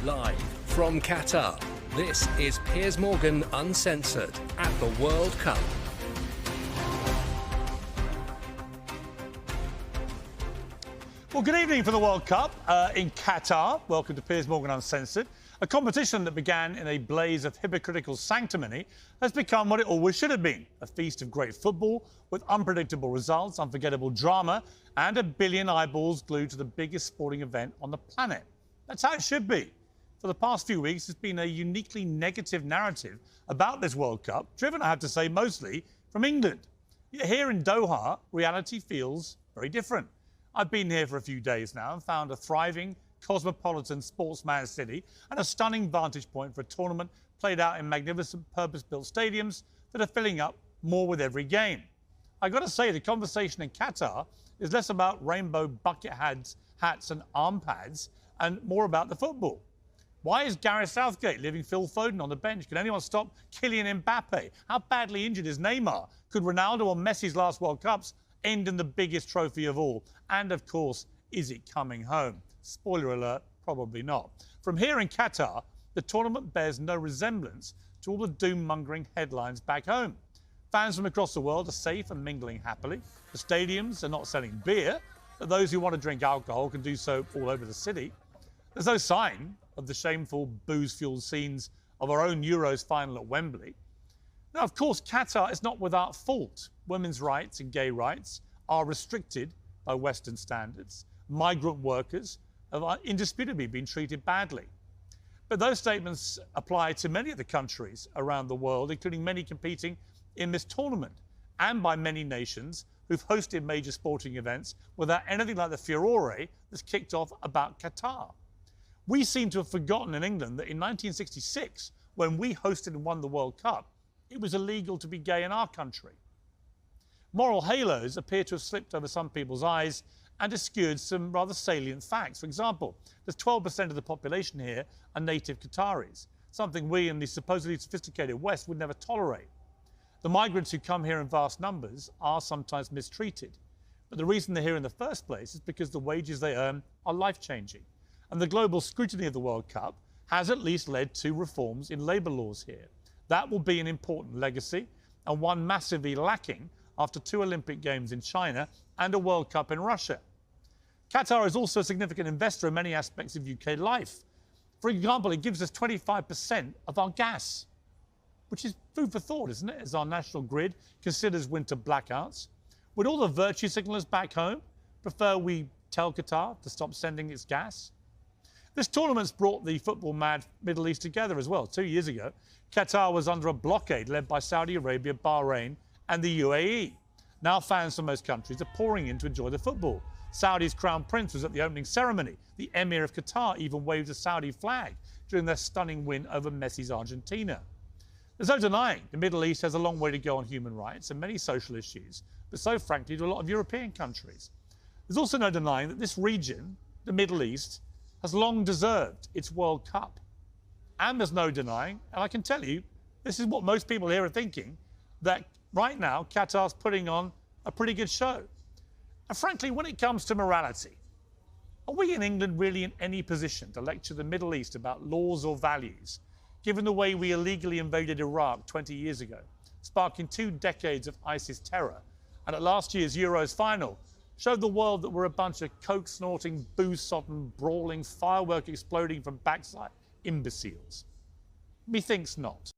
Live from Qatar, this is Piers Morgan Uncensored at the World Cup. Well, good evening for the World Cup in Qatar. Welcome to Piers Morgan Uncensored. A competition that began in a blaze of hypocritical sanctimony has become what it always should have been, a feast of great football with unpredictable results, unforgettable drama and a billion eyeballs glued to the biggest sporting event on the planet. That's how it should be. For the past few weeks, there's been a uniquely negative narrative about this World Cup, driven, I have to say, mostly from England. Yet here in Doha, reality feels very different. I've been here for a few days now and found a thriving, cosmopolitan sportsman city and a stunning vantage point for a tournament played out in magnificent purpose-built stadiums that are filling up more with every game. I've got to say, the conversation in Qatar is less about rainbow bucket hats and arm pads and more about the football. Why is Gareth Southgate leaving Phil Foden on the bench? Can anyone stop Kylian Mbappe? How badly injured is Neymar? Could Ronaldo or Messi's last World Cups end in the biggest trophy of all? And of course, is it coming home? Spoiler alert, probably not. From here in Qatar, the tournament bears no resemblance to all the doom-mongering headlines back home. Fans from across the world are safe and mingling happily. The stadiums are not selling beer, but those who want to drink alcohol can do so all over the city. There's no sign of the shameful booze-fueled scenes of our own Euros final at Wembley. Now, of course, Qatar is not without fault. Women's rights and gay rights are restricted by Western standards. Migrant workers have indisputably been treated badly. But those statements apply to many of the countries around the world, including many competing in this tournament, and by many nations who've hosted major sporting events without anything like the furore that's kicked off about Qatar. We seem to have forgotten in England that in 1966, when we hosted and won the World Cup, it was illegal to be gay in our country. Moral halos appear to have slipped over some people's eyes and obscured some rather salient facts. For example, there's 12% of the population here are native Qataris, something we in the supposedly sophisticated West would never tolerate. The migrants who come here in vast numbers are sometimes mistreated. But the reason they're here in the first place is because the wages they earn are life-changing. And the global scrutiny of the World Cup has at least led to reforms in labour laws here. That will be an important legacy, and one massively lacking after 2 Olympic Games in China and a World Cup in Russia. Qatar is also a significant investor in many aspects of UK life. For example, it gives us 25% of our gas, which is food for thought, isn't it, as our national grid considers winter blackouts. Would all the virtue signallers back home prefer we tell Qatar to stop sending its gas? This tournament's brought the football-mad Middle East together as well. 2 years ago, Qatar was under a blockade led by Saudi Arabia, Bahrain and the UAE. Now fans from most countries are pouring in to enjoy the football. Saudi's Crown Prince was at the opening ceremony. The Emir of Qatar even waved a Saudi flag during their stunning win over Messi's Argentina. There's no denying the Middle East has a long way to go on human rights and many social issues, but so frankly do a lot of European countries. There's also no denying that this region, the Middle East, has long deserved its World Cup. And there's no denying, and I can tell you, this is what most people here are thinking, that right now Qatar's putting on a pretty good show. And frankly, when it comes to morality, are we in England really in any position to lecture the Middle East about laws or values, given the way we illegally invaded Iraq 20 years ago, sparking 2 decades of ISIS terror, and at last year's Euros final, showed the world that we're a bunch of coke-snorting, booze-sodden, brawling, firework exploding from backside imbeciles? Methinks not.